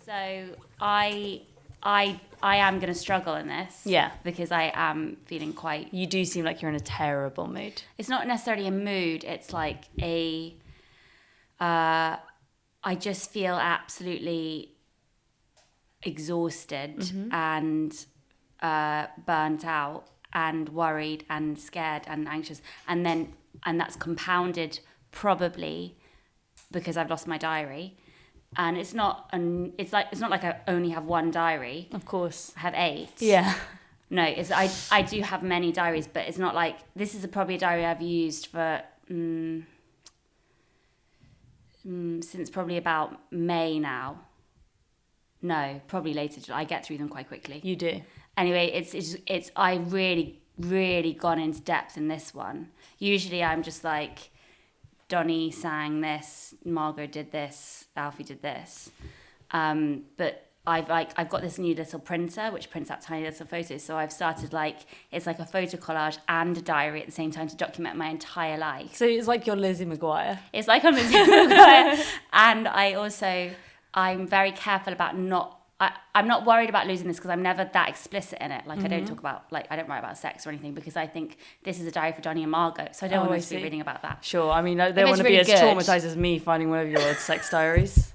So I am going to struggle in this. Yeah. Because I am feeling quite... You do seem like you're in a terrible mood. It's not necessarily a mood. It's like I just feel absolutely exhausted and burnt out and worried and scared and anxious. And that's compounded probably because I've lost my diary. And it's not like I only have one diary. Of course. I have 8. Yeah. No, I do have many diaries, but it's not like... This is probably a diary I've used for... since probably about May now. No, probably later. I get through them quite quickly. You do. Anyway, it's I really gone into depth in this one. Usually I'm just like, Donnie sang this, Margot did this, Alfie did this. But I've got this new little printer which prints out tiny little photos. So I've started it's like a photo collage and a diary at the same time to document my entire life. So it's like you're Lizzie McGuire. It's like I'm Lizzie McGuire. And I'm very careful about I'm not worried about losing this because I'm never that explicit in it. Like I don't talk about, I don't write about sex or anything because I think this is a diary for Donnie and Margot. So I don't want to be reading about that. Sure. I mean, they want to be really as good. traumatized as me finding one of your sex diaries.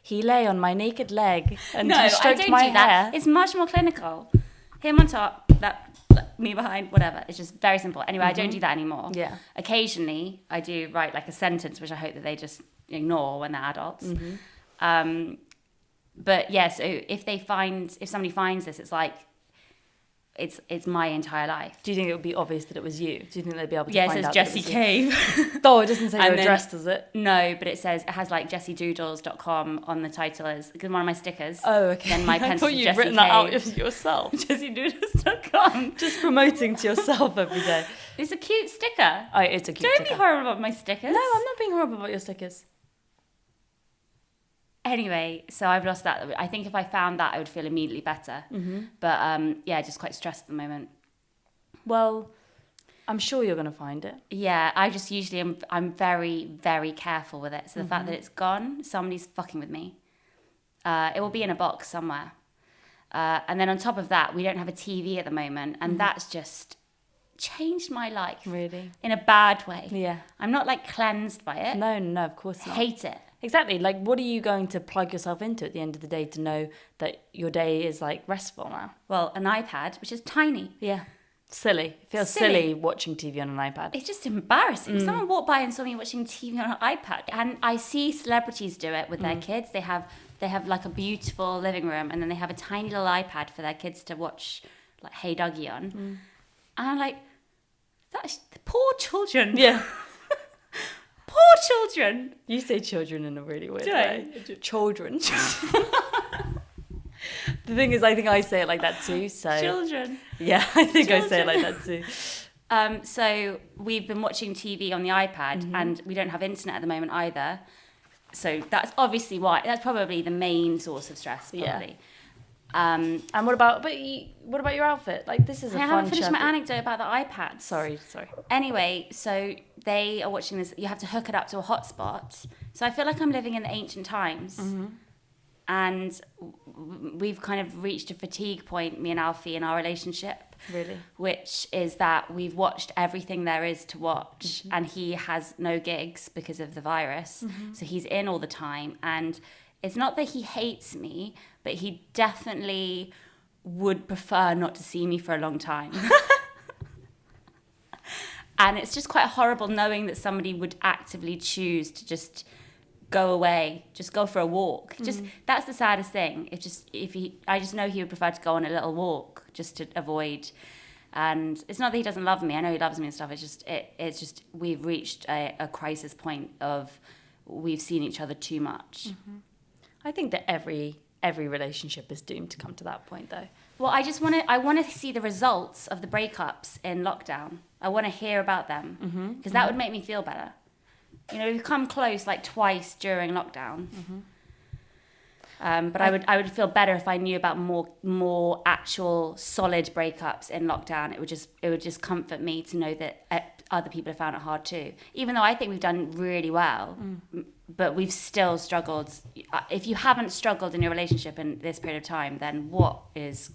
He lay on my naked leg and he stroked my hair. It's much more clinical. Him on top, me behind, whatever. It's just very simple. Anyway, I don't do that anymore. Yeah. Occasionally, I do write like a sentence, which I hope that they just ignore when they're adults. But yeah, so if somebody finds this, it's like, it's my entire life. Do you think it would be obvious that it was you? Do you think they'd be able to Yeah, find it says out Jessie that it Cave. was you? Oh, it doesn't say your address, does it? No, but it has like jessiedoodles.com on the title as one of my stickers. Oh, okay. Then my I pencil thought you'd Jessie written that out Cave. yourself. jessiedoodles.com. Just promoting to yourself every day. It's a cute sticker. Oh, it's a cute Don't sticker. be horrible about my stickers. No, I'm not being horrible about your stickers. Anyway, so I've lost that. I think if I found that, I would feel immediately better. But yeah, just quite stressed at the moment. Well, I'm sure you're going to find it. Yeah, I just usually I'm very, very careful with it. So the fact that it's gone, somebody's fucking with me. It will be in a box somewhere. And then on top of that, we don't have a TV at the moment. And that's just changed my life. Really? In a bad way. Yeah. I'm not cleansed by it. No, of course not. Hate it. Exactly. What are you going to plug yourself into at the end of the day to know that your day is restful now? Well, an iPad, which is tiny. Yeah. Silly. It feels silly watching TV on an iPad. It's just embarrassing. Someone walked by and saw me watching TV on an iPad. And I see celebrities do it with their kids. They have like a beautiful living room and then they have a tiny little iPad for their kids to watch Hey Dougie on. And I'm like, that's poor children. Yeah. Poor children. You say children in a really weird Do way. I? Children. The thing is, I think I say it like that too. So Children. Yeah, I think I say it like that too. So we've been watching TV on the iPad and we don't have internet at the moment either. So that's obviously why. That's probably the main source of stress, probably. Yeah. And what about your outfit? This is a I fun haven't finished my chapter. anecdote about the iPad. Sorry. Anyway, so they are watching this. You have to hook it up to a hotspot. So I feel like I'm living in the ancient times. And we've kind of reached a fatigue point, me and Alfie, in our relationship. Really? Which is that we've watched everything there is to watch. And he has no gigs because of the virus. So he's in all the time. And it's not that he hates me, but he definitely would prefer not to see me for a long time. And it's just quite horrible knowing that somebody would actively choose to just go away, just go for a walk. That's the saddest thing. I just know he would prefer to go on a little walk just to avoid. And it's not that he doesn't love me. I know he loves me and stuff. It's just we've reached a crisis point of we've seen each other too much. I think that every relationship is doomed to come to that point, though. Well, I want to see the results of the breakups in lockdown. I want to hear about them because that would make me feel better. We've come close twice during lockdown. But I would feel better if I knew about more actual solid breakups in lockdown. It would just comfort me to know that other people have found it hard too. Even though I think we've done really well, but we've still struggled. If you haven't struggled in your relationship in this period of time, then what is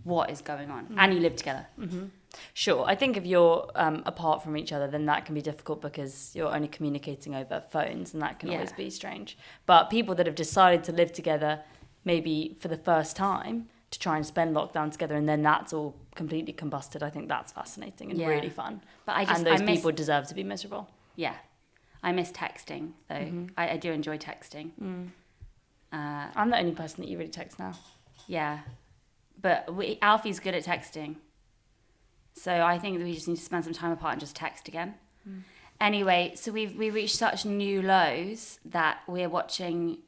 going on? And you live together. Mm-hmm. Sure. I think if you're apart from each other, then that can be difficult because you're only communicating over phones, and that can always be strange. But people that have decided to live together, maybe for the first time, to try and spend lockdown together, and then that's all completely combusted, I think that's fascinating and really fun. But and those people deserve to be miserable. Yeah. I miss texting, though. Mm-hmm. I do enjoy texting. I'm the only person that you really text now. Yeah. But Alfie's good at texting. So I think that we just need to spend some time apart and just text again. Anyway, so we reached such new lows that we're watching...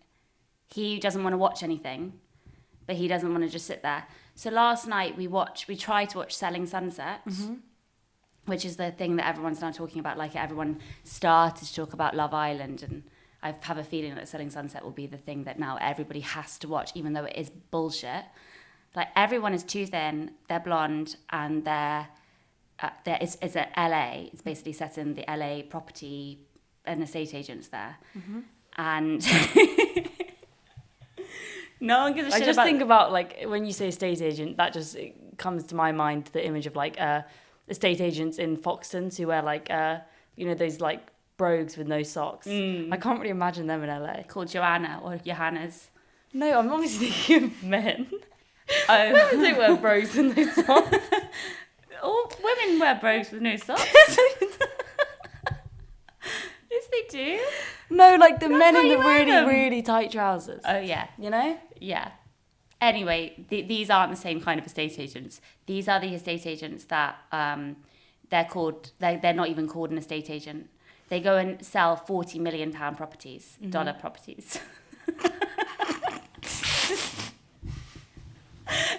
He doesn't want to watch anything, but he doesn't want to just sit there. So last night we tried to watch Selling Sunset, which is the thing that everyone's now talking about. Like, everyone started to talk about Love Island, and I have a feeling that Selling Sunset will be the thing that now everybody has to watch, even though it is bullshit. Like, everyone is too thin, they're blonde, and it's at LA. It's basically set in the LA property and estate agents there. And no one gives a shit. I just think about, like, when you say estate agent, that just comes to my mind, the image of, like, estate agents in Foxtons who wear, like, those, like, brogues with no socks. I can't really imagine them in LA. Called Joanna or Johanna's. No, I'm obviously thinking of men. Oh. They wear brogues with no socks. All women wear brogues with no socks. Yes, they do. No, like the men in the really, really tight trousers. Oh, yeah. You know? Yeah. Anyway, these aren't the same kind of estate agents. These are the estate agents that they're not even called an estate agent. They go and sell £40 million properties, dollar properties.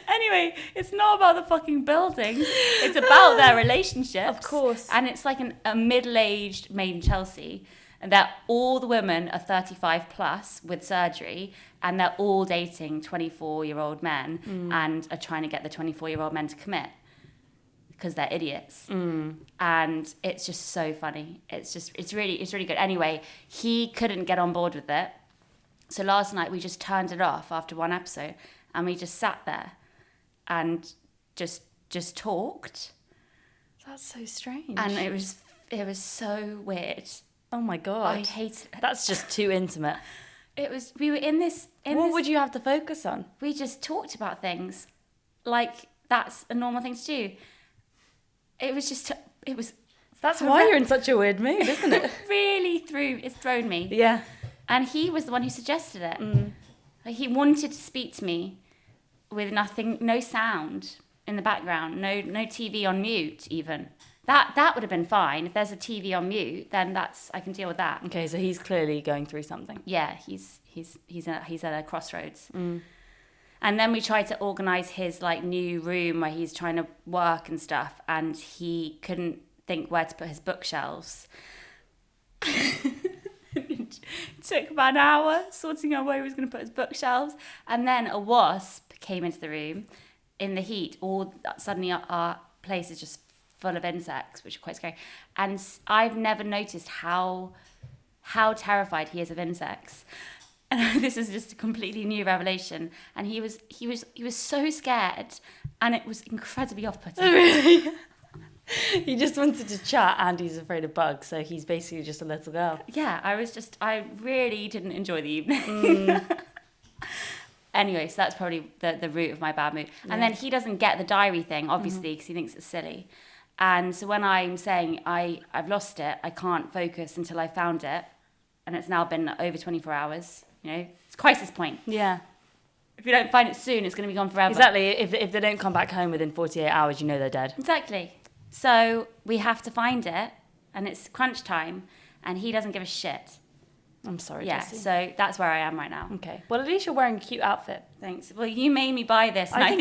Anyway, it's not about the fucking buildings. It's about their relationships. Of course. And it's like a middle-aged Made in Chelsea. And that all the women are 35 plus with surgery, and they're all dating 24-year-old men and are trying to get the 24-year-old men to commit because they're idiots. And it's just so funny. It's really good. Anyway, he couldn't get on board with it. So last night we just turned it off after one episode, and we just sat there and just talked. That's so strange. And it was so weird. Oh my God. I hate it. That's just too intimate. We were in this... What would you have to focus on? We just talked about things. Like, that's a normal thing to do. That's why you're in such a weird mood, isn't it? It's thrown me. Yeah. And he was the one who suggested it. Like, he wanted to speak to me with nothing, no sound in the background, no TV on mute even. That would have been fine. If there's a TV on mute, then I can deal with that. Okay, so he's clearly going through something. Yeah, he's at a crossroads. And then we tried to organise his like new room where he's trying to work and stuff, and he couldn't think where to put his bookshelves. It took about an hour sorting out where he was going to put his bookshelves, and then a wasp came into the room in the heat. Suddenly our place is just full of insects, which are quite scary. And I've never noticed how terrified he is of insects. And this is just a completely new revelation. And he was so scared, and it was incredibly off-putting. Really? He just wanted to chat, and he's afraid of bugs, so he's basically just a little girl. Yeah, I really didn't enjoy the evening. Anyway, so that's probably the root of my bad mood. Yeah. And then he doesn't get the diary thing, obviously, because he thinks it's silly. And so when I'm saying I've lost it, I can't focus until I found it, and it's now been over 24 hours, it's crisis point. Yeah. If you don't find it soon, it's going to be gone forever. Exactly. If they don't come back home within 48 hours, they're dead. Exactly. So we have to find it, and it's crunch time, and he doesn't give a shit. I'm sorry, Yeah, Jessie. so that's where I am right now. Okay. Well, at least you're wearing a cute outfit. Thanks. Well, you made me buy this, and I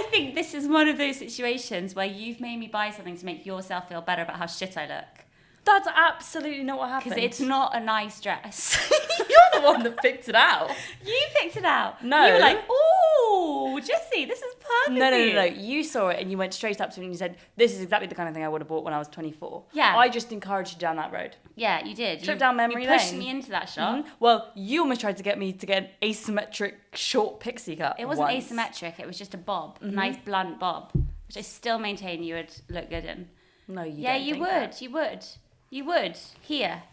think this is one of those situations where you've made me buy something to make yourself feel better about how shit I look. That's absolutely not what happened. Because it's not a nice dress. You're the one that picked it out. You picked it out. No. You were like, ooh, Jessie, this is perfect. No. You saw it and you went straight up to me and you said, this is exactly the kind of thing I would have bought when I was 24. Yeah. I just encouraged you down that road. Yeah, you did. Trip down memory You pushed lane. me into that shop. Well, you almost tried to get me to get an asymmetric short pixie cut. It wasn't once. asymmetric. It was just a bob, a nice blunt bob, which I still maintain you would look good in. No, you Yeah, don't you think would. that. You would. Here,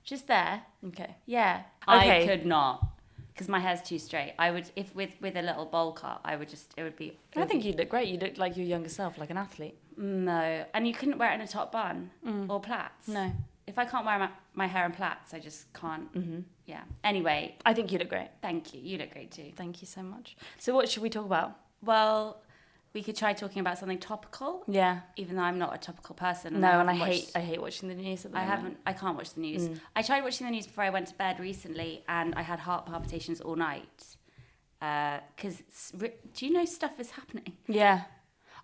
just there. Okay. Yeah. Okay. I could not, because my hair's too straight. I would, if with a little bowl cut, I would just. It would be. I think you look great. You look like your younger self, like an athlete. No, and you couldn't wear it in a top bun or plaits. No. If I can't wear my hair in plaits, I just can't. Yeah. Anyway, I think you look great. thank you. You look great too. Thank you so much. So what should we talk about? Well, we could try talking about something topical. Yeah. Even though I'm not a topical person. No, and I haven't hate watching the news at the moment. I can't watch the news. I tried watching the news before I went to bed recently, and I had heart palpitations all night. Because do you know stuff is happening? Yeah.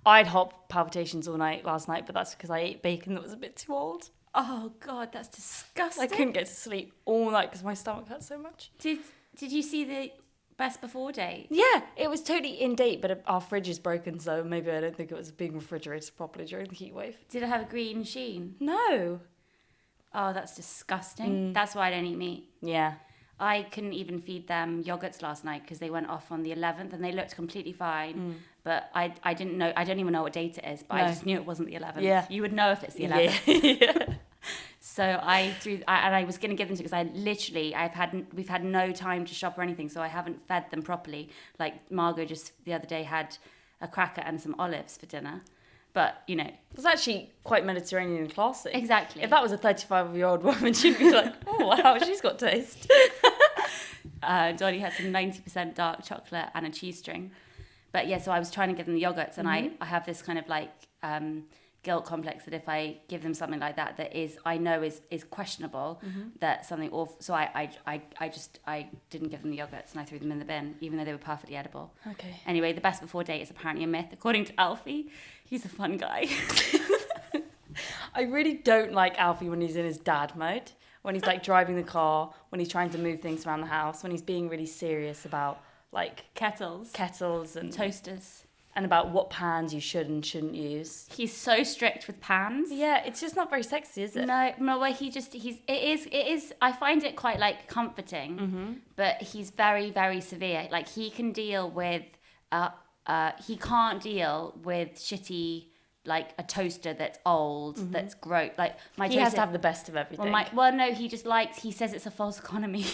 I had heart palpitations all night last night, but that's because I ate bacon that was a bit too old. Oh God, that's disgusting. I couldn't get to sleep all night because my stomach hurt so much. Did you see the best before date? Yeah, it was totally in date, but our fridge is broken, so maybe I don't think it was being refrigerated properly during the heat wave. Did it have a green sheen? No. Oh, that's disgusting. That's why I don't eat meat. Yeah. I couldn't even feed them yogurts last night because they went off on the 11th and they looked completely fine. But I didn't know, I don't even know what date it is, but I just knew it wasn't the 11th. Yeah. You would know if it's the 11th. Yeah. So and I was going to give them to because we've had no time to shop or anything, so I haven't fed them properly. Like Margot just the other day had a cracker and some olives for dinner. But, you know. It's actually quite Mediterranean and classy. Exactly. If that was a 35-year-old woman, she'd be like, oh, wow, she's got taste. Dolly had some 90% dark chocolate and a cheese string. But yeah, so I was trying to give them the yogurts, and I have this kind of like guilt complex that if I give them something like that I know is questionable, that something awful. So I didn't give them the yogurts and I threw them in the bin, even though they were perfectly edible. Okay. Anyway, the best before date is apparently a myth, according to Alfie. He's a fun guy. I really don't like Alfie when he's in his dad mode. When he's like driving the car, when he's trying to move things around the house, when he's being really serious about like kettles and toasters. And about what pans you should and shouldn't use. He's so strict with pans. Yeah, it's just not very sexy, is it? No, well, it is. I find it quite like comforting, but he's very, very severe. Like he can deal with, he can't deal with shitty, like a toaster that's old, that's gross. Like my he toaster, has to have the best of everything. No, he says it's a false economy.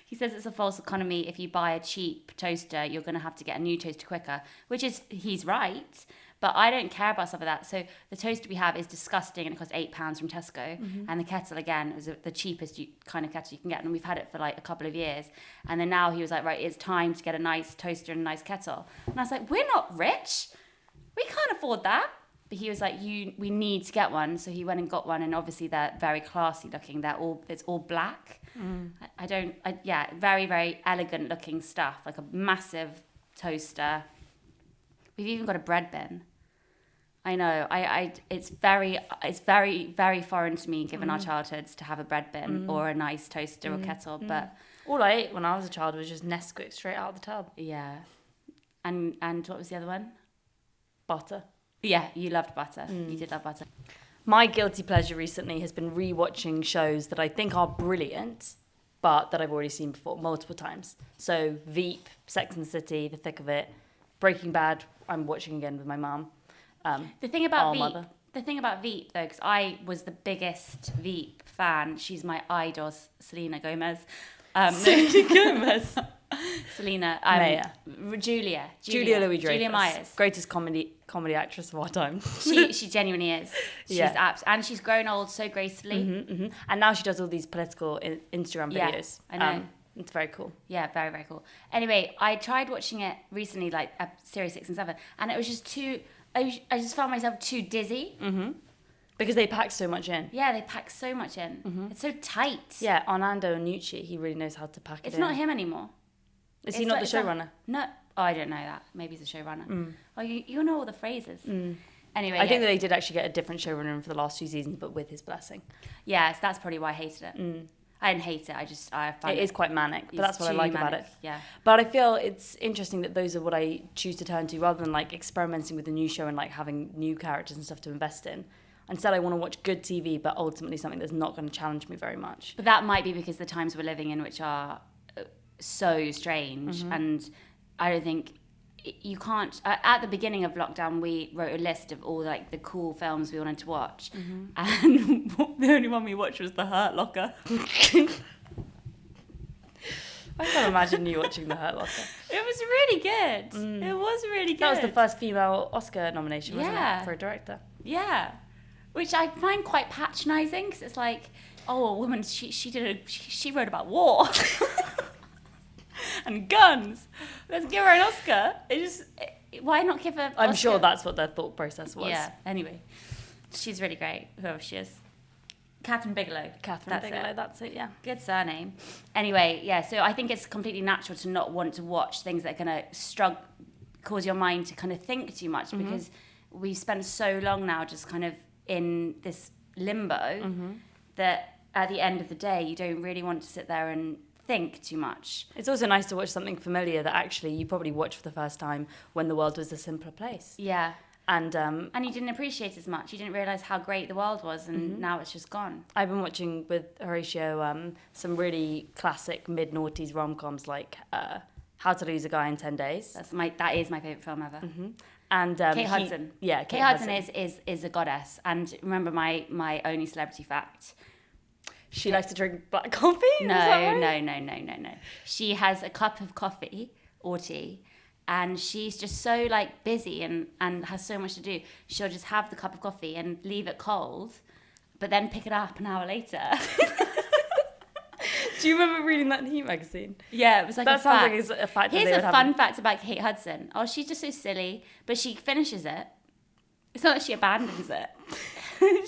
He says it's a false economy. If you buy a cheap toaster, you're going to have to get a new toaster quicker, he's right. But I don't care about stuff like that. So the toaster we have is disgusting and it costs £8 from Tesco. And the kettle, again, is the cheapest kind of kettle you can get. And we've had it for like a couple of years. And then now he was like, right, it's time to get a nice toaster and a nice kettle. And I was like, we're not rich. We can't afford that. But he was like, we need to get one. So he went and got one. And obviously they're very classy looking. It's all black. Very, very elegant looking stuff. Like a massive toaster. We've even got a bread bin. I know. It's very, very foreign to me, given our childhoods, to have a bread bin or a nice toaster or kettle. But all I ate when I was a child was just Nesquik straight out of the tub. Yeah. And what was the other one? Butter. Yeah, you loved butter. You did love butter. My guilty pleasure recently has been rewatching shows that I think are brilliant, but that I've already seen before multiple times. So Veep, Sex and the City, The Thick of It, Breaking Bad. I'm watching again with my mum. The thing about Veep, though, because I was the biggest Veep fan. She's my idol, Selena Gomez. Selena. Maya. Julia Louis-Dreyfus. Julia Myers. Greatest comedy actress of our time. She genuinely is. She's and she's grown old so gracefully. And now she does all these political Instagram videos. I know. It's very cool. Yeah, very, very cool. Anyway, I tried watching it recently, like series 6 and 7, and it was just too... I just found myself too dizzy. Because they pack so much in. Yeah, they pack so much in. It's so tight. Yeah, Armando Iannucci, he really knows how to pack it in. It's not him anymore. Is he not the showrunner? No. Oh, I don't know that. Maybe he's the showrunner. Oh, you know all the phrases. Anyway, I think that they did actually get a different showrunner in for the last 2 seasons, but with his blessing. Yeah, so that's probably why I hated it. I didn't hate it. I find It is quite manic, but that's what I like about it. Yeah. But I feel it's interesting that those are what I choose to turn to rather than like experimenting with a new show and like having new characters and stuff to invest in. Instead, I want to watch good TV, but ultimately something that's not going to challenge me very much. But that might be because the times we're living in, which are so strange, and I don't think you can't. At the beginning of lockdown, we wrote a list of all like the cool films we wanted to watch, and the only one we watched was The Hurt Locker. I can't imagine you watching The Hurt Locker. It was really good. It was really good. That was the first female Oscar nomination, wasn't Yeah. it, for a director? Yeah, which I find quite patronising because it's like, oh, a woman, she wrote about war and guns. Let's give her an Oscar. Why not give her? I'm Oscar? sure that's what their thought process was. Yeah. Anyway, she's really great, whoever she is. Catherine Bigelow. Catherine Bigelow, that's it, yeah. Good surname. Anyway, yeah. So I think it's completely natural to not want to watch things that are gonna cause your mind to kind of think too much because we've spent so long now just kind of in this limbo that at the end of the day you don't really want to sit there and think too much. It's also nice to watch something familiar that actually you probably watched for the first time when the world was a simpler place. Yeah. And you didn't appreciate as much. You didn't realise how great the world was, and now it's just gone. I've been watching with Horatio some really classic mid-noughties rom-coms like How to Lose a Guy in 10 Days. That is my favourite film ever. And Kate Hudson. Yeah, Kate Hudson is a goddess. And remember my only celebrity fact. She likes to drink black coffee? No, Is that right? no. She has a cup of coffee or tea, and she's just so like busy and has so much to do. She'll just have the cup of coffee and leave it cold, but then pick it up an hour later. Do you remember reading that in Heat magazine? Yeah, it was like that a sounds fact. like it's a fact. Here's that they a would fun have. fact about Kate Hudson. Oh, she's just so silly, but she finishes it. It's not that she abandons it.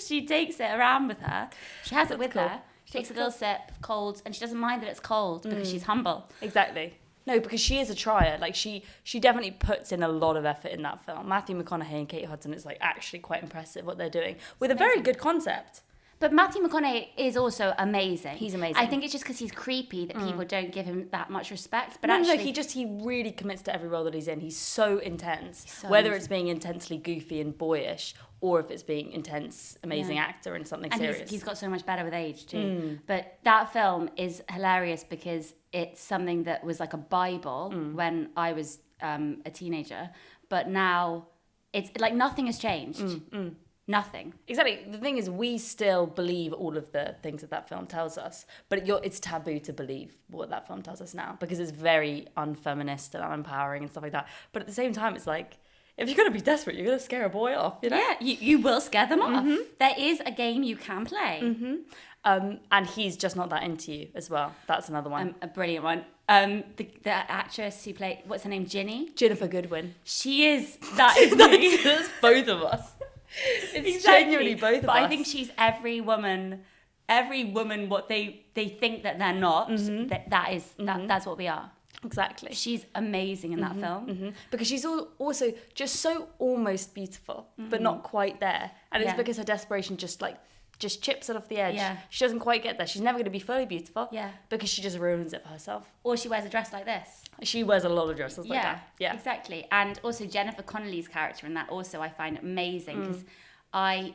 She takes it around with her. She has it with cool. her. She takes a little sip, cold, and she doesn't mind that it's cold because she's humble. Exactly. No, because she is a trier. Like she definitely puts in a lot of effort in that film. Matthew McConaughey and Kate Hudson, it's like actually quite impressive what they're doing with a very good concept. But Matthew McConaughey is also amazing. He's amazing. I think it's just because he's creepy that people don't give him that much respect. But No, actually, he really commits to every role that he's in. He's so intense. So whether amazing. it's being intensely goofy and boyish, or if it's being intense, amazing actor in something and serious. he's got so much better with age too. But that film is hilarious because it's something that was like a Bible when I was a teenager. But now it's like nothing has changed. Nothing. Exactly. The thing is, we still believe all of the things that film tells us, but it's taboo to believe what that film tells us now because it's very unfeminist and unempowering and stuff like that. But at the same time, it's like, if you're going to be desperate, you're going to scare a boy off, you know? Yeah, you will scare them off. There is a game you can play. And he's just not that into you as well. That's another one. A brilliant one. The actress who played, what's her name, Ginny? Jennifer Goodwin. She is, that is me. That's both of us. It's Exactly. genuinely both of but us. I think she's every woman what they think that they're not. That's what we are. Exactly. She's amazing in that film. Because she's also just so almost beautiful, but not quite there. And it's Yeah. because her desperation just chips it off the edge. Yeah. She doesn't quite get there. She's never going to be fully beautiful. Yeah. Because she just ruins it for herself. Or she wears a dress like this. She wears a lot of dresses like that. Yeah. Exactly. And also Jennifer Connelly's character in that also I find amazing because I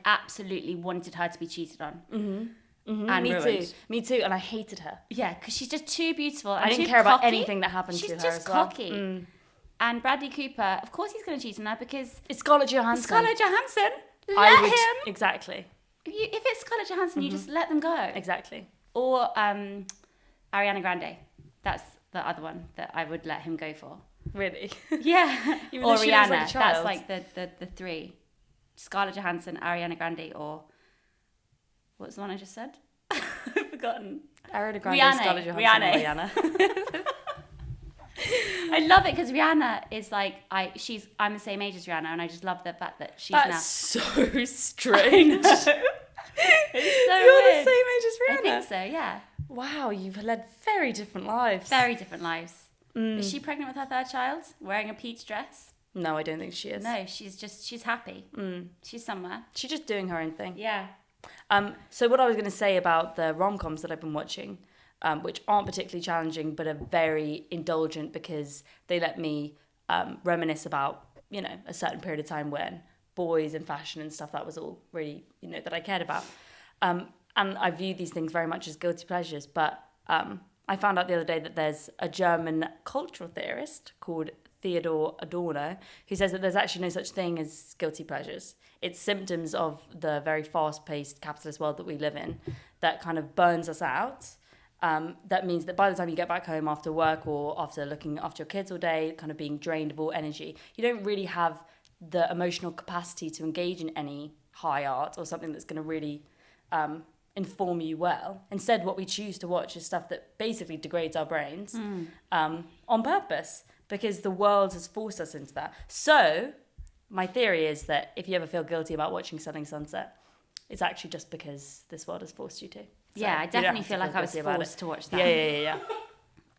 absolutely wanted her to be cheated on. And Me ruined. too. Me too. And I hated her. Yeah, because she's just too beautiful. And I didn't too care about cocky. anything that happened she's to her just as well. cocky. And Bradley Cooper, of course he's going to cheat on her because It's Scarlett Johansson. Scarlett Johansson. Let him. Exactly. If it's Scarlett Johansson, you just let them go. Exactly. Or Ariana Grande. That's the other one that I would let him go for. Really? Yeah. Even Or though she looks Rihanna. like a child. That's like the three. Scarlett Johansson, Ariana Grande, or what's the one I just said? I've forgotten. Ariana Grande, Rihanna. Scarlett Johansson, and Rihanna. I love it because Rihanna is like I'm the same age as Rihanna, and I just love the fact that she's That's so strange. now. It's so You're weird. the same age as I Rihanna. think so. Yeah. Wow, you've led very different lives. Very different lives. Is she pregnant with her third child? Wearing a peach dress? No, I don't think she is. No, she's happy. She's somewhere. She's just doing her own thing. Yeah. So what I was going to say about the rom-coms that I've been watching, which aren't particularly challenging but are very indulgent because they let me reminisce about, a certain period of time when boys and fashion and stuff, that was all really, that I cared about. And I view these things very much as guilty pleasures, but I found out the other day that there's a German cultural theorist called Theodor Adorno who says that there's actually no such thing as guilty pleasures. It's symptoms of the very fast-paced capitalist world that we live in that kind of burns us out. That means that by the time you get back home after work or after looking after your kids all day, kind of being drained of all energy, you don't really have the emotional capacity to engage in any high art or something that's going to really inform you well. Instead, what we choose to watch is stuff that basically degrades our brains on purpose because the world has forced us into that. So my theory is that if you ever feel guilty about watching Selling Sunset, it's actually just because this world has forced you to. So yeah, I definitely feel like I was forced to watch that. Yeah.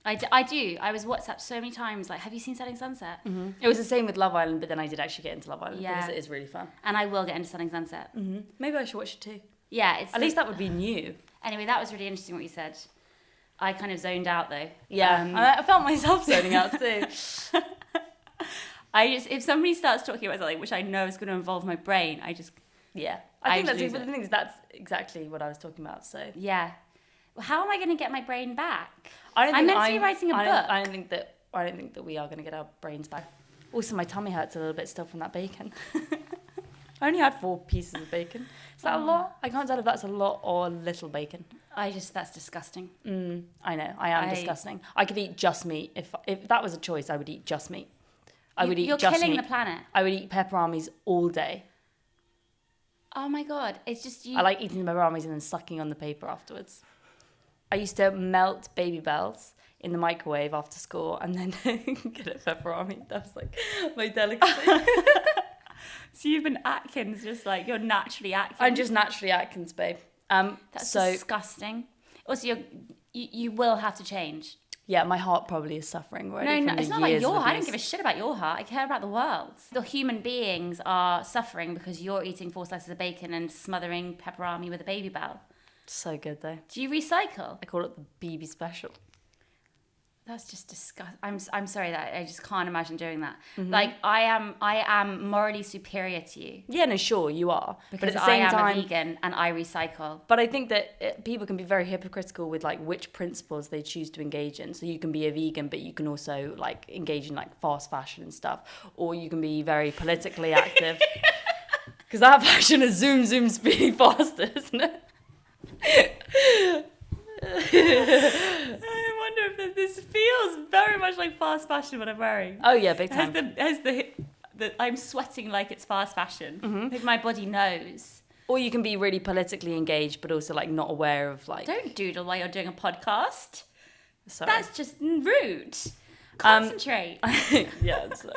I do. I was WhatsApped so many times, like, have you seen Selling Sunset? Mm-hmm. It was the same with Love Island, but then I did actually get into Love Island because it is really fun. And I will get into Selling Sunset. Mm-hmm. Maybe I should watch it too. Yeah. At least that would be new. Anyway, that was really interesting what you said. I kind of zoned out though. Yeah, I felt myself zoning out too. If somebody starts talking about something which I know is going to involve my brain, I think that's exactly what I was talking about. So yeah, well, how am I going to get my brain back? I'm meant to be writing a book. I don't think that we are going to get our brains back. Also, my tummy hurts a little bit still from that bacon. I only had 4 pieces of bacon. Is that a lot? I can't tell if that's a lot or little bacon. That's disgusting. I know, I am disgusting. I could eat just meat. If that was a choice, I would eat just meat. You're killing the planet. I would eat pepperonis all day. Oh my God, it's just you. I like eating the pepperonis and then sucking on the paper afterwards. I used to melt Baby Bells in the microwave after school and then get a pepperoni. That was like my delicacy. So you've been Atkins, just like you're naturally Atkins. I'm just naturally Atkins, babe. That's disgusting. Also, you will have to change. Yeah, my heart probably is suffering already. No, it's not like your heart. I don't give a shit about your heart. I care about the world. The human beings are suffering because you're eating 4 slices of bacon and smothering pepperoni with a Baby Bell. So good though. Do you recycle? I call it the BB special. That's just disgusting. I'm sorry that I just can't imagine doing that. Mm-hmm. Like I am morally superior to you. Yeah, no, sure you are. Because but at the same time, a vegan and I recycle. But I think that people can be very hypocritical with like which principles they choose to engage in. So you can be a vegan, but you can also like engage in like fast fashion and stuff, or you can be very politically active. Because that fashion is zoom speed faster, isn't it? I wonder if this feels very much like fast fashion what I'm wearing. Oh yeah, big time. I'm sweating like it's fast fashion. Mm-hmm. My body knows. Or you can be really politically engaged, but also like not aware of like. Don't doodle while you're doing a podcast. Sorry. That's just rude. Concentrate. Yeah. So.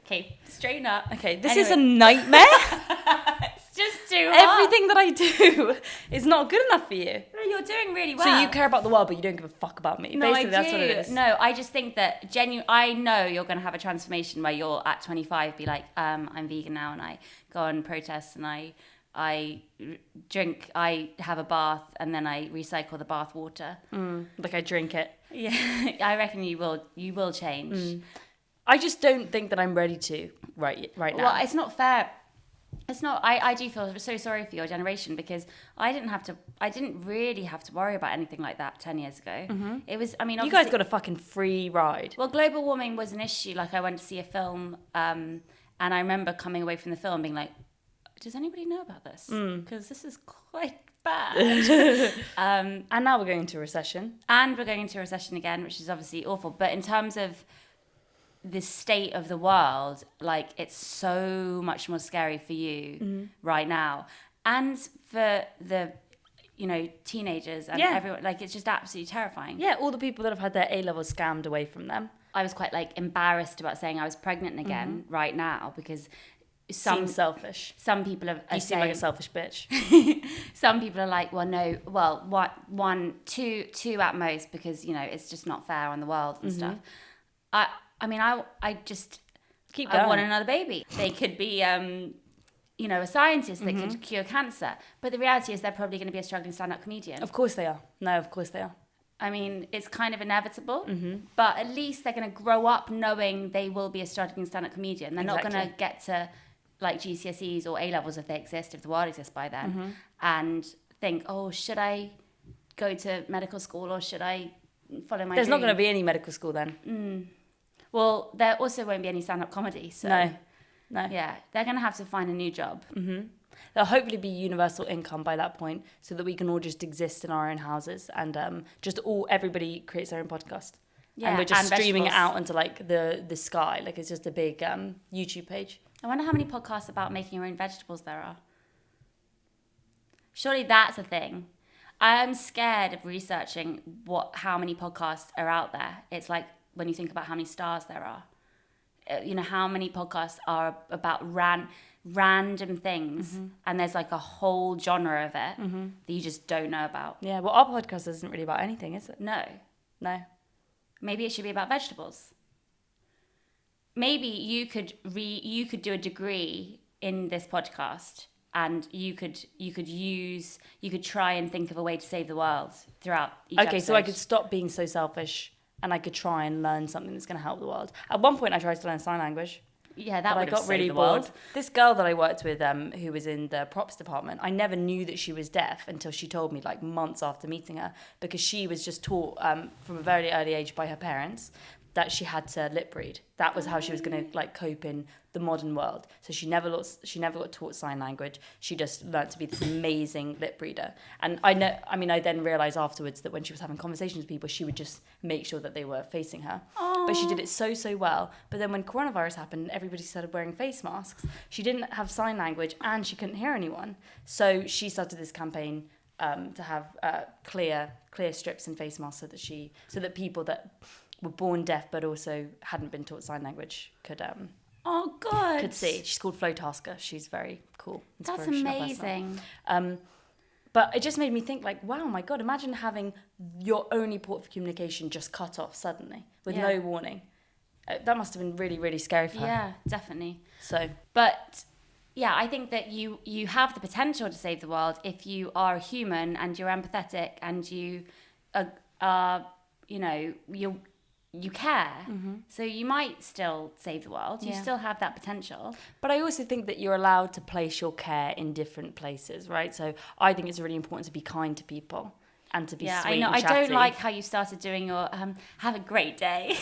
Okay, straighten up. Okay, this is a nightmare. It's just too hard. Everything that I do is not good enough for you. No, you're doing really well. So you care about the world, but you don't give a fuck about me. No, basically, that's what it is. No, I just think that I know you're going to have a transformation where you're at 25, be like, I'm vegan now, and I go on protests, and I drink, I have a bath, and then I recycle the bath water. Like I drink it. Yeah, I reckon you will change. I just don't think that I'm ready to right now. Well, it's not fair. It's not. I do feel so sorry for your generation because I didn't really have to worry about anything like that 10 years ago. Mm-hmm. It was. I mean, you guys got a fucking free ride. Well, global warming was an issue. Like I went to see a film, and I remember coming away from the film being like, "Does anybody know about this? Because this is quite bad." And now we're going into a recession. And we're going into a recession again, which is obviously awful. But in terms of the state of the world, like it's so much more scary for you right now, and for the teenagers and everyone. Like it's just absolutely terrifying. Yeah, all the people that have had their A-levels scammed away from them. I was quite like embarrassed about saying I was pregnant again right now because seems selfish. Some people are you seem like a selfish bitch. Some people are like, well, no, well, one, two at most because it's just not fair on the world and stuff. I mean, I just keep going. I want another baby. They could be a scientist that could cure cancer. But the reality is they're probably going to be a struggling stand-up comedian. Of course they are. No, of course they are. I mean, it's kind of inevitable, but at least they're going to grow up knowing they will be a struggling stand-up comedian. They're not going to get to like GCSEs or A-levels if they exist, if the world exists by then, and think, oh, should I go to medical school or should I follow my There's dream? not going to be any medical school then. Well, there also won't be any stand-up comedy. So No. yeah, they're going to have to find a new job. There'll hopefully be universal income by that point, so that we can all just exist in our own houses and everybody creates their own podcast. Yeah, and we're just and streaming it vegetables. out into like the sky, like it's just a big YouTube page. I wonder how many podcasts about making your own vegetables there are. Surely that's a thing. I'm scared of researching how many podcasts are out there. It's like when you think about how many stars there are. How many podcasts are about random things, and there's like a whole genre of it that you just don't know about. Yeah, well, our podcast isn't really about anything, is it? No. Maybe it should be about vegetables. Maybe you could do a degree in this podcast, and you could try and think of a way to save the world throughout each episode. So I could stop being so selfish, and I could try and learn something that's going to help the world. At one point, I tried to learn sign language. Yeah, that would I got really bored. This girl that I worked with, who was in the props department, I never knew that she was deaf until she told me, like months after meeting her, because she was just taught from a very early age by her parents that she had to lip read. That was how she was going to like cope in the modern world. So she never got taught sign language. She just learned to be this amazing lip reader. And I then realized afterwards that when she was having conversations with people, she would just make sure that they were facing her. Aww. But she did it so well. But then when coronavirus happened, everybody started wearing face masks. She didn't have sign language and she couldn't hear anyone. So she started this campaign to have clear strips and face masks so that people that were born deaf but also hadn't been taught sign language could see. She's called Flo Tasker. She's very cool. That's amazing. But it just made me think, like, wow, my God, imagine having your only port of communication just cut off suddenly with no warning. That must have been really, really scary for her. Yeah, definitely. But yeah, I think that you have the potential to save the world if you are a human and you're empathetic and you you care. So you might still save the world. You still have that potential. But I also think that you're allowed to place your care in different places, right? So I think it's really important to be kind to people and to be sweet I know. and I chatty. don't like how you started doing your have a great day.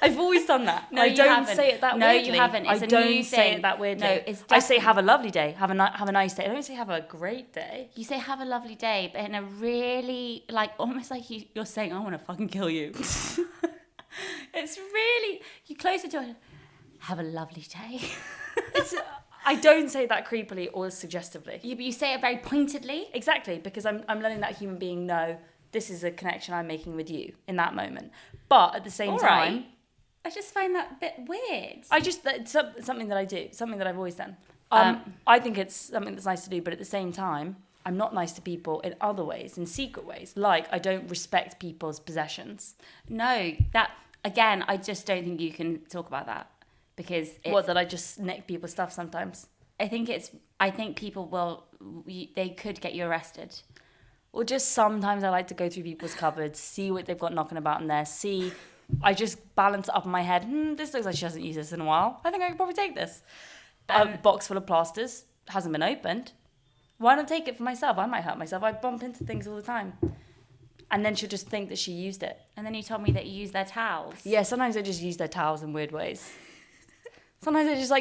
I've always done that. No, I you don't haven't. say it that No, weirdly. you haven't. It's I a don't new say thing. it that weirdly. No, it's I say have a lovely day. Have a nice day. I don't say have a great day. You say have a lovely day, but in a really almost like you're saying I want to fucking kill you. It's really, you close the door, have a lovely day. I don't say that creepily or suggestively. You say it very pointedly. Exactly, because I'm letting that human being know this is a connection I'm making with you in that moment. But at the same time, I just find that a bit weird. It's something that I do, something that I've always done. I think it's something that's nice to do, but at the same time, I'm not nice to people in other ways, in secret ways. Like, I don't respect people's possessions. No, again, I just don't think you can talk about that because that I just nick people's stuff sometimes. I think people they could get you arrested. Or just sometimes I like to go through people's cupboards, see what they've got knocking about in there, I just balance it up in my head. This looks like she hasn't used this in a while. I think I could probably take this. A box full of plasters, hasn't been opened. Why not take it for myself? I might hurt myself. I bump into things all the time. And then she'll just think that she used it. And then you told me that you use their towels. Yeah, sometimes I just use their towels in weird ways. Sometimes I just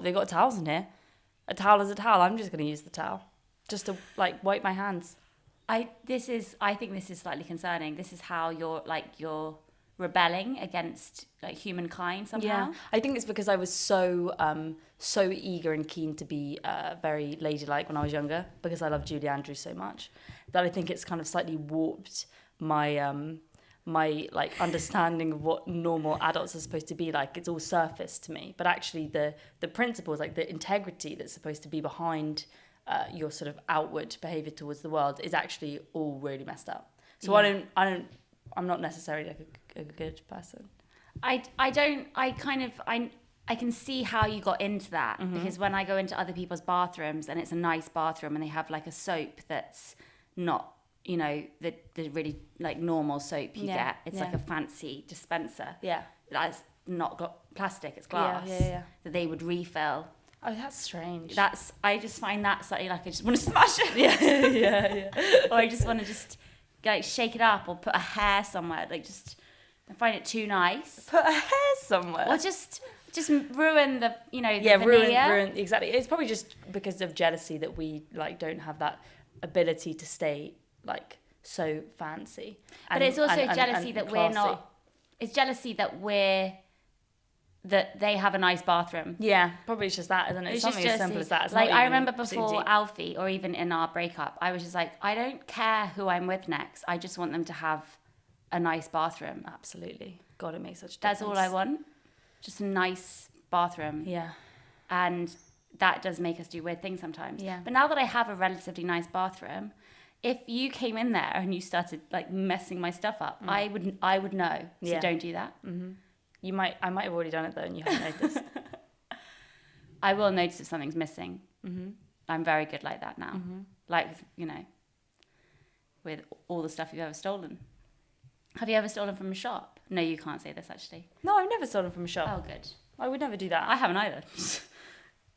they've got towels in here. A towel is a towel. I'm just going to use the towel. Just to, wipe my hands. I think this is slightly concerning. This is how you're rebelling against humankind somehow. Yeah, I think it's because I was so eager and keen to be very ladylike when I was younger, because I love Julie Andrews so much, that I think it's kind of slightly warped my my understanding of what normal adults are supposed to be like. It's all surface to me, but actually the principles, the integrity that's supposed to be behind your sort of outward behavior towards the world is actually all really messed up. So yeah. I'm not necessarily a good person. I I can see how you got into that, because when I go into other people's bathrooms and it's a nice bathroom and they have like a soap that's not, you know, the really like normal soap you get. It's like a fancy dispenser. Yeah. That's not got plastic, it's glass. Yeah. That they would refill. Oh, that's strange. I just find that slightly like I just want to smash it. Yeah. Or I just want to just like shake it up or put a hair somewhere. Like I find it too nice. Put a hair somewhere. Or just ruin the, you know, the ruin exactly. It's probably just because of jealousy that we like don't have that ability to stay like so fancy. But it's also jealousy that we're not. It's jealousy that they have a nice bathroom. Yeah, probably it's just that, isn't it? It's something as simple as that. It's like I remember before Alfie, or even in our breakup, I was just like, I don't care who I'm with next. I just want them to have a nice bathroom. Absolutely. God, it makes such a difference. That's all I want. Just a nice bathroom. Yeah. And that does make us do weird things sometimes. Yeah. But now that I have a relatively nice bathroom, if you came in there and you started like messing my stuff up, I would know. So don't do that. Mm-hmm. I might have already done it though, and you haven't noticed. I will notice if something's missing. Mm-hmm. I'm very good like that now. Mm-hmm. Like, you know, with all the stuff you've ever stolen. Have you ever stolen from a shop? No, you can't say this actually. No, I've never stolen from a shop. Oh, good. I would never do that. I haven't either.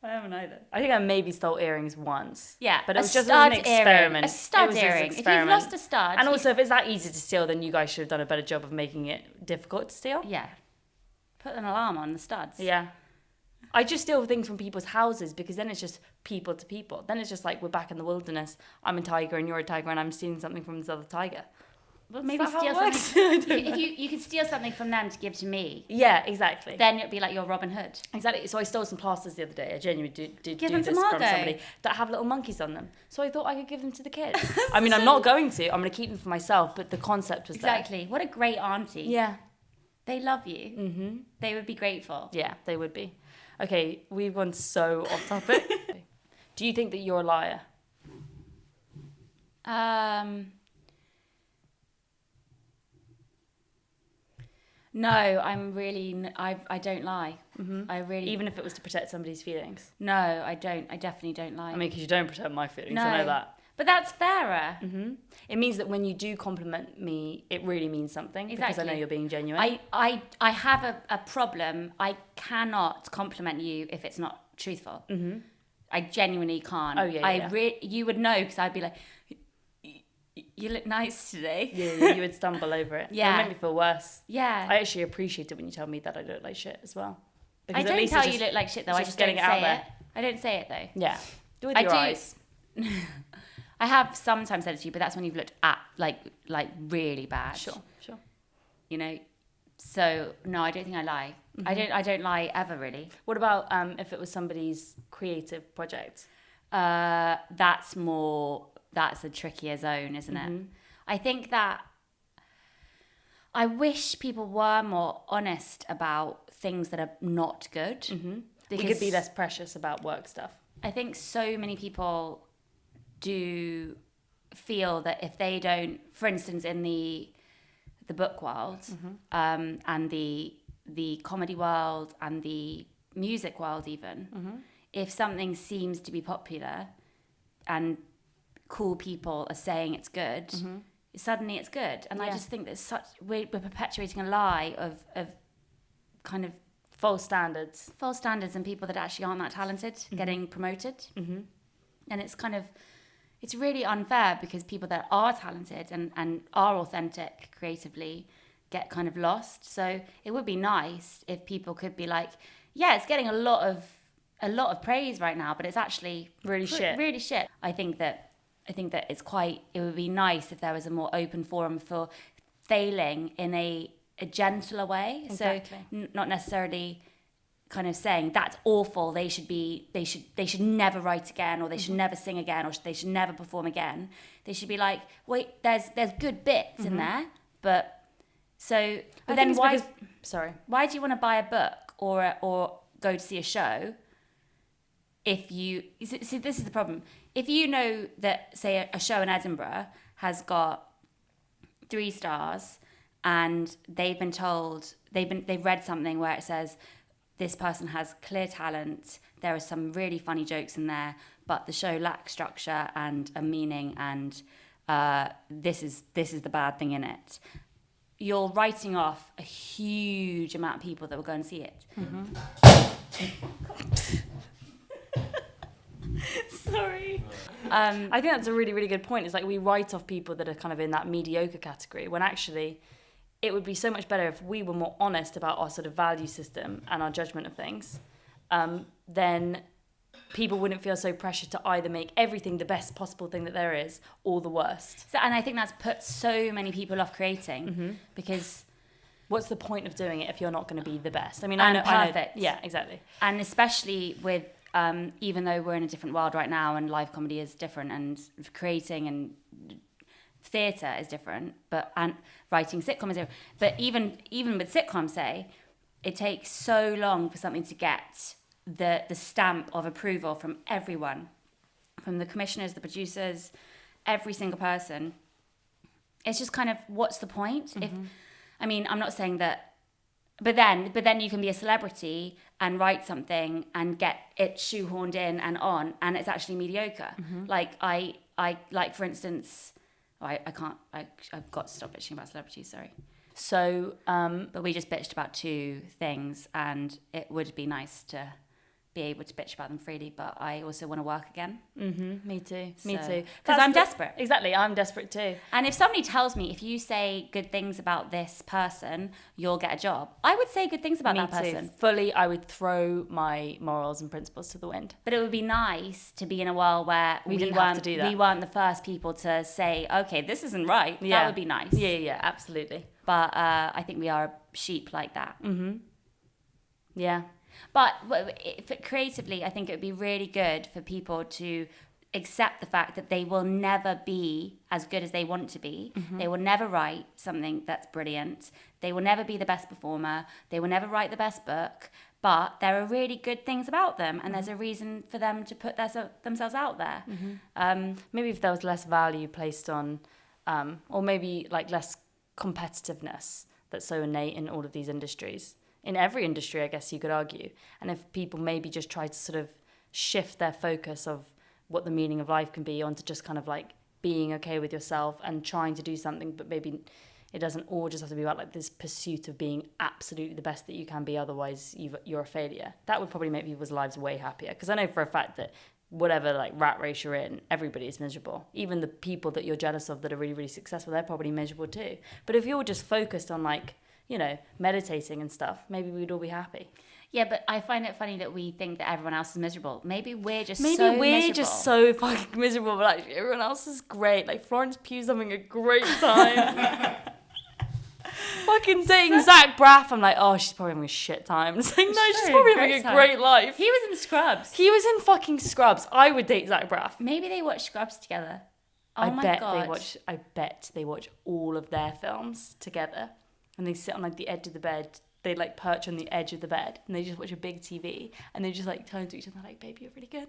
I think I maybe stole earrings once. Yeah, but it was just an experiment. A stud earring. If you've lost a stud. And also, if it's that easy to steal, then you guys should have done a better job of making it difficult to steal. Yeah. Put an alarm on the studs. Yeah. I just steal things from people's houses because then it's just people to people. Then it's just like we're back in the wilderness. I'm a tiger and you're a tiger and I'm stealing something from this other tiger. Well, maybe steal something. If you could steal something from them to give to me. Yeah, exactly. Then it'd be like your Robin Hood. Exactly. So I stole some plasters the other day. I genuinely did do this from somebody that have little monkeys on them. So I thought I could give them to the kids. I mean, I'm not going to. I'm going to keep them for myself. But the concept was exactly. What a great auntie. Yeah. They love you. Mm-hmm. They would be grateful. Yeah, they would be. Okay, we've gone so off topic. Do you think that you're a liar? No, I don't lie. Mm-hmm. I really... Even if it was to protect somebody's feelings? No, I don't. I definitely don't lie. I mean, because you don't protect my feelings, no. I know that. But that's fairer. Mm-hmm. It means that when you do compliment me, it really means something. Exactly. Because I know you're being genuine. I have a problem. I cannot compliment you if it's not truthful. Mm-hmm. I genuinely can't. Oh, yeah. You would know, because I'd be like... You look nice today. Yeah, you would stumble over it. Yeah. It would make me feel worse. Yeah. I actually appreciate it when you tell me that I look like shit as well. Because I don't tell you look like shit though. I just getting it out there. I don't say it though. Yeah. Do it with your eyes. I have sometimes said it to you, but that's when you've looked at like really bad. Sure. You know. So no, I don't think I lie. Mm-hmm. I don't lie ever really. What about if it was somebody's creative project? That's a trickier zone, isn't it? I think that I wish people were more honest about things that are not good. Mm-hmm. We could be less precious about work stuff. I think so many people do feel that if they don't, for instance, in the book world, and the comedy world and the music world even, if something seems to be popular and cool people are saying it's good, suddenly it's good. And I just think that we're perpetuating a lie of kind of false standards and people that actually aren't that talented getting promoted. And it's really unfair, because people that are talented and are authentic creatively get kind of lost. So it would be nice if people could be like, yeah, it's getting a lot of praise right now, but it's actually really shit. I think that it would be nice if there was a more open forum for failing in a gentler way. Exactly. So not necessarily kind of saying that's awful, they should never write again, or they should never sing again, or they should never perform again. They should be like, wait, there's good bits in there, but then why do you want to buy a book or go to see a show if you see, this is the problem. If you know that, say, a show in Edinburgh has got 3 stars and they've been told, they've read something where it says, this person has clear talent. There are some really funny jokes in there, but the show lacks structure and a meaning, and this is the bad thing in it. You're writing off a huge amount of people that will go and see it. Sorry. I think that's a really, really good point. It's like we write off people that are kind of in that mediocre category, when actually it would be so much better if we were more honest about our sort of value system and our judgment of things. Then people wouldn't feel so pressured to either make everything the best possible thing that there is or the worst. So, and I think that's put so many people off creating because what's the point of doing it if you're not going to be the best? I mean, and I know, perfect. Yeah, exactly. And especially with even though we're in a different world right now and live comedy is different and creating and theatre is different, and writing sitcom is different. But even with sitcoms, say, it takes so long for something to get the stamp of approval from everyone, from the commissioners, the producers, every single person. It's just kind of, what's the point? If I mean, I'm not saying that, but then you can be a celebrity and write something and get it shoehorned in and on, and it's actually mediocre. Like I like, for instance, I've got to stop bitching about celebrities, sorry. So, but we just bitched about 2 things, and it would be nice to be able to bitch about them freely, but I also want to work again. Me too. Me So- too. 'Cause I'm desperate. Exactly, I'm desperate too. And if somebody tells me, if you say good things about this person, you'll get a job, I would say good things about that person. Fully, I would throw my morals and principles to the wind. But it would be nice to be in a world where We didn't have to do that. we weren't the first people to say, okay, this isn't right. Yeah. That would be nice. Yeah, absolutely. But I think we are sheep like that. Yeah. But creatively, I think it would be really good for people to accept the fact that they will never be as good as they want to be. They will never write something that's brilliant. They will never be the best performer. They will never write the best book. But there are really good things about them, and there's a reason for them to put themselves out there. Maybe if there was less value placed on, or maybe like less competitiveness that's so innate in all of these industries. In every industry, I guess you could argue. And if people maybe just try to sort of shift their focus of what the meaning of life can be onto just kind of like being okay with yourself and trying to do something, but maybe it doesn't all just have to be about like this pursuit of being absolutely the best that you can be, otherwise you're a failure. That would probably make people's lives way happier. Because I know for a fact that whatever like rat race you're in, everybody is miserable. Even the people that you're jealous of that are really, really successful, they're probably miserable too. But if you're just focused on like, you know, meditating and stuff, maybe we'd all be happy. Yeah, but I find it funny that we think that everyone else is miserable. Maybe we're just just so fucking miserable, but actually everyone else is great. Like Florence Pugh's having a great time. Fucking dating Zach Braff, I'm like, oh, she's probably having a shit time. It's like, no, she's probably having a great life. He was in Scrubs. He was in fucking Scrubs. I would date Zach Braff. Maybe they watched Scrubs together. Oh I my bet God. they watch all of their films together. And they sit on like the edge of the bed. They like perch on the edge of the bed and they just watch a big TV and they just like turn to each other like, babe, you're really good.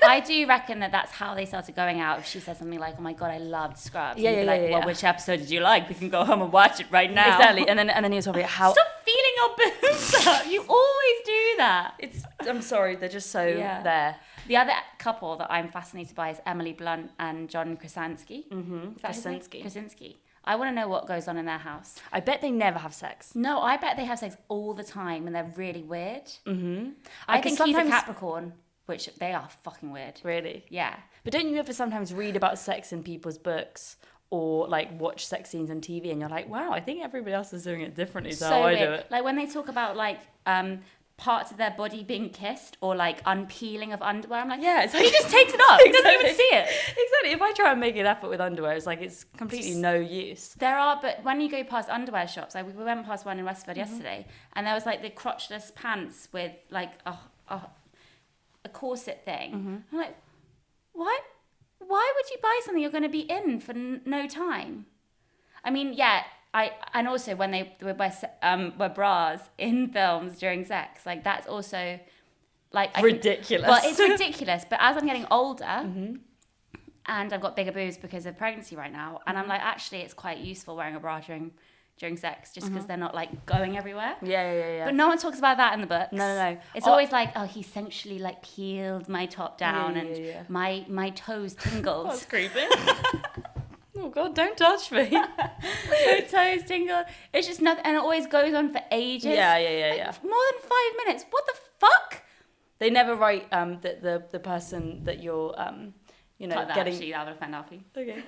I do reckon that that's how they started going out. If she said something like, oh my God, I loved Scrubs. Yeah. Which episode did you like? We can go home and watch it right now. Exactly. And then he was talking about how... Stop feeling your boobs up. You always do that. I'm sorry, they're just so there. The other couple that I'm fascinated by is Emily Blunt and John Krasanski. Mm-hmm. Is that his name? Krasinski. I want to know what goes on in their house. I bet they never have sex. No, I bet they have sex all the time and they're really weird. Mm-hmm. I think he's a Capricorn, which they are fucking weird. Really? Yeah. But don't you ever sometimes read about sex in people's books or like watch sex scenes on TV and you're like, wow, I think everybody else is doing it differently to how I do it. Like when they talk about like parts of their body being kissed or like unpeeling of underwear, I'm like, yeah, it's like, he just takes it off. He doesn't even see it. Exactly. If I try and make an effort with underwear, it's like it's completely no use. There are, but when you go past underwear shops, like we went past one in Westford yesterday, and there was like the crotchless pants with like a corset thing. I'm like, why would you buy something you're going to be in for no time? I mean, yeah. And also when they wear bras in films during sex, like that's also like ridiculous. Well, it's ridiculous. But as I'm getting older, and I've got bigger boobs because of pregnancy right now, and I'm like, actually, it's quite useful wearing a bra during during sex, just because they're not like going everywhere. Yeah. But no one talks about that in the books. No. It's always like, oh, he sensually like peeled my top down Yeah. my toes tingled. That's creepy. Oh God, don't touch me. My toes tingled. It's just nothing, and it always goes on for ages. Yeah. Like, more than 5 minutes. What the fuck? They never write the person that you're Cut that, getting. actually, that would offend Alfie. Okay.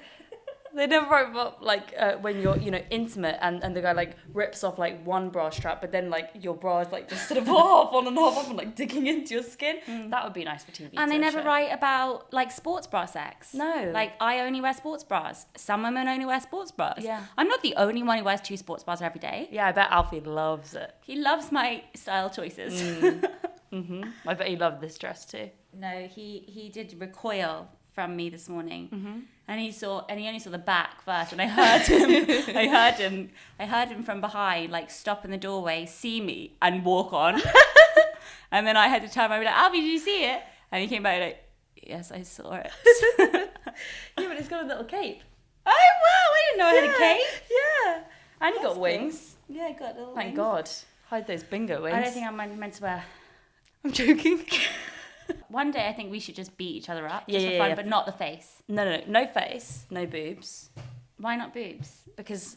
They never write about like when you're intimate and the guy like rips off like one bra strap, but then like your bra is like just sort of half on and half off and like digging into your skin. That would be nice for TV. And they never show. write about like sports bra sex. No. Like, I only wear sports bras. Some women only wear sports bras. Yeah. I'm not the only one who wears 2 sports bras every day. Yeah, I bet Alfie loves it. He loves my style choices. I bet he loved this dress too. No, he did recoil from me this morning, and he only saw the back first, and I heard him. I heard him from behind, like stop in the doorway, see me, and walk on. And then I had to turn around and be like, Albie, did you see it? And he came back like, yes, I saw it. Yeah, but it's got a little cape. Oh wow, I didn't know I had a cape. Yeah, and he got That's wings. cool. Yeah, I got little Thank wings. God. Hide those bingo wings. I don't think I'm meant to wear. I'm joking. One day I think we should just beat each other up, Yeah, just for yeah, fun, yeah. but not the face. No face, no boobs, Why not boobs? because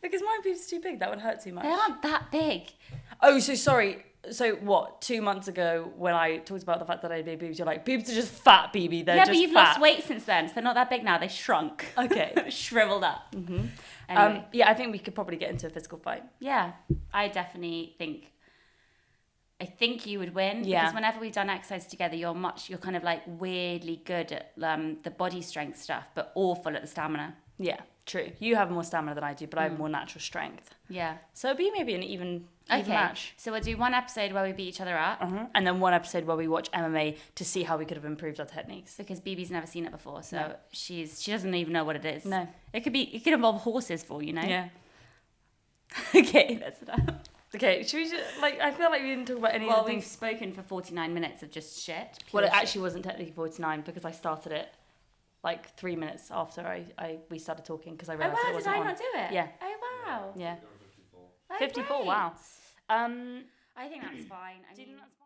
because my boobs are too big. That would hurt too much. They aren't that big. Oh, so sorry. So what? 2 months ago, when I talked about the fact that I had big boobs, you're like, boobs are just fat, BB. They're Yeah, just but you've fat. lost weight since then, so they're not that big now. They shrunk. Okay. Shriveled up. Mm-hmm. Anyway, Yeah, I think we could probably get into a physical fight. yeah, I definitely think. I think you would win, Yeah. because whenever we've done exercise together, you're kind of like weirdly good at the body strength stuff, but awful at the stamina. Yeah, true. You have more stamina than I do, but I have more natural strength. Yeah. So it'd be maybe an even Okay. match. So we'll do one episode where we beat each other up, And then one episode where we watch MMA to see how we could have improved our techniques. because BB's never seen it before, so No. she doesn't even know what it is. No. It could involve horses for all you know. Yeah. Okay, that's enough. Okay, should we just, like, I feel like we didn't talk about any Well, of the we've things. spoken for 49 minutes of just shit. Well, pure it shit. actually wasn't technically 49 because I started it like 3 minutes after we started talking because I Oh realised wow, it did wasn't I on. not do it? Yeah. Oh wow. Yeah. Oh, 54, great. wow. I think that's fine. Do you think that's fine?